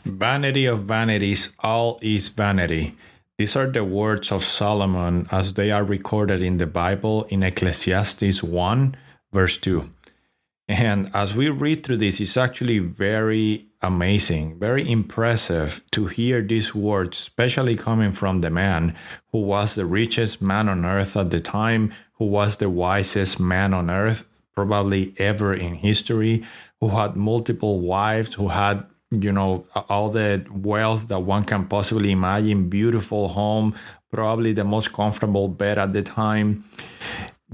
Vanity of vanities, all is vanity. These are the words of Solomon as they are recorded in the Bible in Ecclesiastes 1, verse 2. And as we read through this, it's actually very amazing, very impressive to hear these words, especially coming from the man who was the richest man on earth at the time, who was the wisest man on earth, probably ever in history, who had multiple wives, who had all the wealth that one can possibly imagine, beautiful home, probably the most comfortable bed at the time.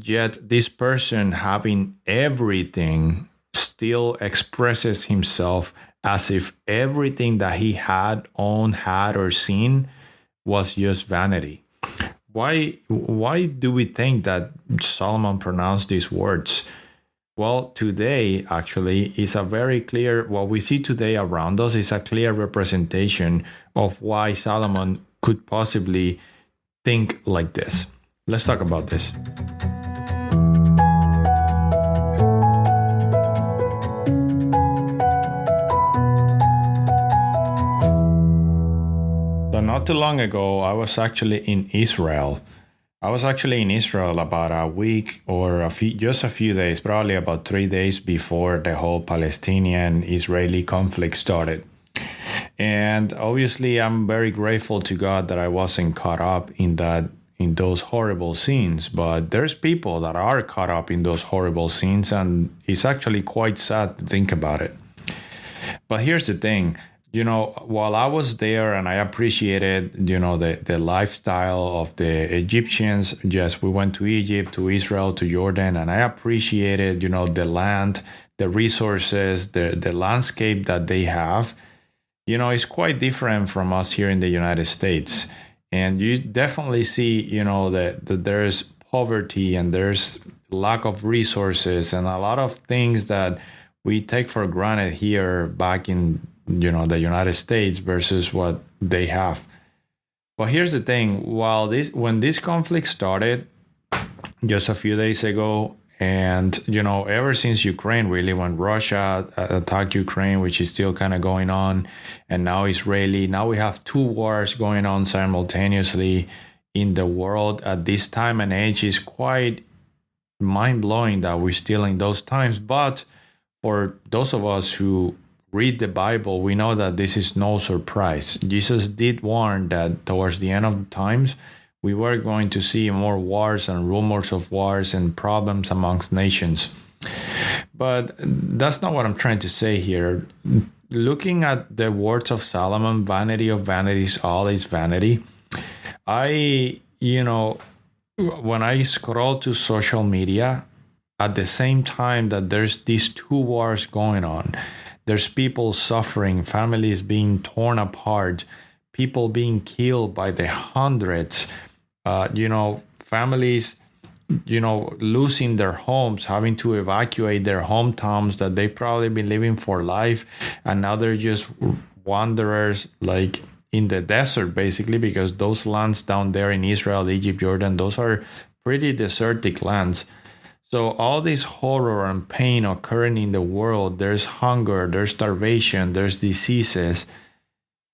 Yet this person having everything still expresses himself as if everything that he had owned, had, or seen was just vanity. Why do we think that Solomon pronounced these words? Well, today actually is a very clear, what we see today around us is a clear representation of why Solomon could possibly think like this. Let's talk about this. So not too long ago, I was actually in Israel. About a week or just a few days, probably about 3 days before the whole Palestinian-Israeli conflict started. And obviously, I'm very grateful to God that I wasn't caught up in those horrible scenes. But there's people that are caught up in those horrible scenes, and it's actually quite sad to think about it. But here's the thing. While I was there and I appreciated, the lifestyle of the Egyptians, yes, we went to Egypt, to Israel, to Jordan, and I appreciated, the land, the resources, the landscape that they have. It's quite different from us here in the United States. And you definitely see, that there's poverty and there's lack of resources and a lot of things that we take for granted here back in the United States versus what they have. But here's the thing: when this conflict started just a few days ago, and ever since Ukraine, really, when Russia attacked Ukraine, which is still kind of going on, and now we have two wars going on simultaneously in the world at this time and age. Is quite mind-blowing that we're still in those times. But for those of us who read the Bible, we know that this is no surprise. Jesus did warn that towards the end of the times, we were going to see more wars and rumors of wars and problems amongst nations. But that's not what I'm trying to say here. Looking at the words of Solomon, vanity of vanities, all is vanity. When I scroll to social media, at the same time that there's these two wars going on, there's people suffering, families being torn apart, people being killed by the hundreds, families, losing their homes, having to evacuate their hometowns that they've probably been living for life. And now they're just wanderers, like in the desert, basically, because those lands down there in Israel, Egypt, Jordan, those are pretty desertic lands. So all this horror and pain occurring in the world, there's hunger, there's starvation, there's diseases.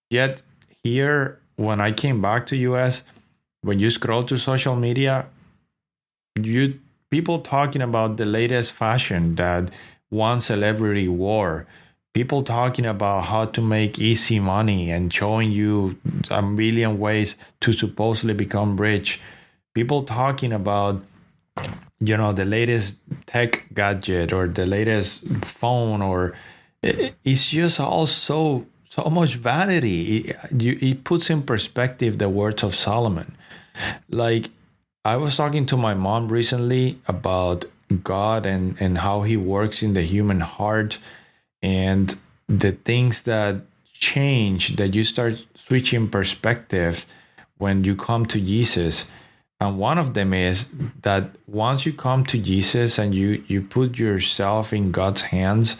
Yet here, when I came back to US, when you scroll to social media, people talking about the latest fashion that one celebrity wore, people talking about how to make easy money and showing you a million ways to supposedly become rich. People talking about the latest tech gadget or the latest phone, or it's just all so much vanity. It puts in perspective the words of Solomon. Like, I was talking to my mom recently about God and how he works in the human heart and the things that change, that you start switching perspectives when you come to Jesus. And one of them is that once you come to Jesus and you put yourself in God's hands,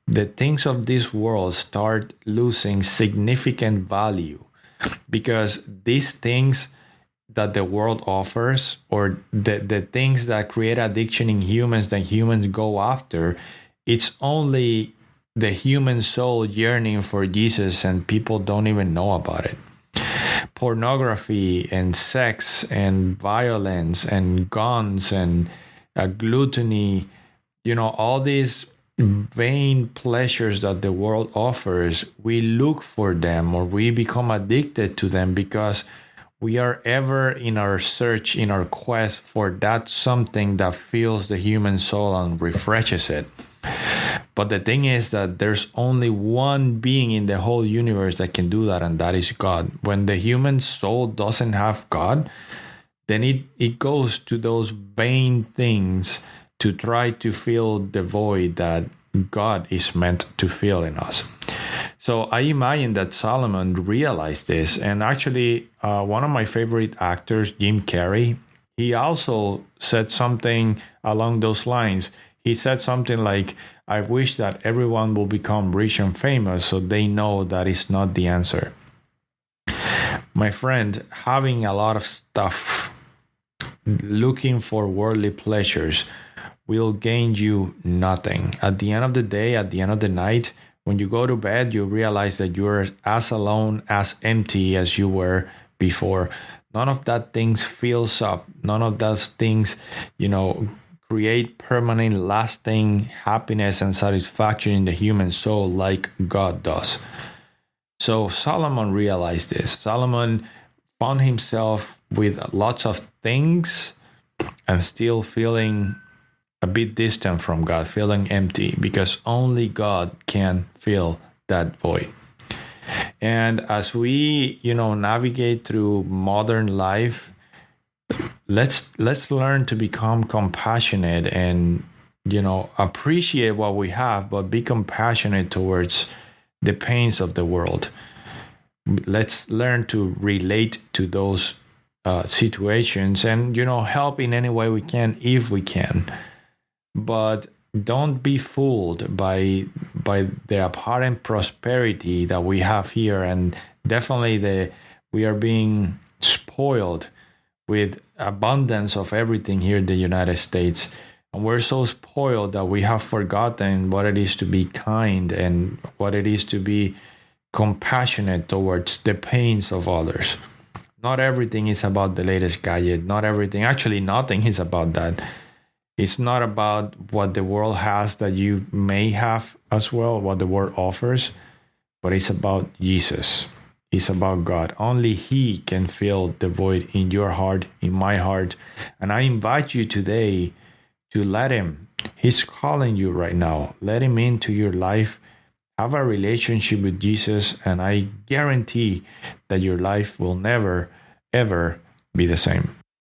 the things of this world start losing significant value, because these things that the world offers, or the things that create addiction in humans that humans go after, it's only the human soul yearning for Jesus, and people don't even know about it. Pornography and sex and violence and guns and gluttony, all these vain pleasures that the world offers, we look for them or we become addicted to them because we are ever in our search, in our quest for that something that fills the human soul and refreshes it. But the thing is that there's only one being in the whole universe that can do that, and that is God. When the human soul doesn't have God, then it goes to those vain things to try to fill the void that God is meant to fill in us. So I imagine that Solomon realized this. And actually, one of my favorite actors, Jim Carrey, he also said something along those lines. He said something like, I wish that everyone will become rich and famous so they know that is not the answer. My friend, having a lot of stuff, looking for worldly pleasures, will gain you nothing. At the end of the day, at the end of the night, when you go to bed, you realize that you're as alone, as empty as you were before. None of that things fills up. None of those things, create permanent, lasting happiness and satisfaction in the human soul like God does. So Solomon realized this. Solomon found himself with lots of things and still feeling a bit distant from God, feeling empty, because only God can fill that void. And as we, navigate through modern life, let's learn to become compassionate and, appreciate what we have, but be compassionate towards the pains of the world. Let's learn to relate to those situations and, help in any way we can if we can. But don't be fooled by the apparent prosperity that we have here, and definitely we are being spoiled with abundance of everything here in the United States. And we're so spoiled that we have forgotten what it is to be kind and what it is to be compassionate towards the pains of others. Not everything is about the latest gadget. Not everything, actually nothing is about that. It's not about what the world has that you may have as well, what the world offers, but it's about Jesus. It's about God. Only He can fill the void in your heart, in my heart. And I invite you today to let Him. He's calling you right now. Let Him into your life. Have a relationship with Jesus, and I guarantee that your life will never, ever be the same.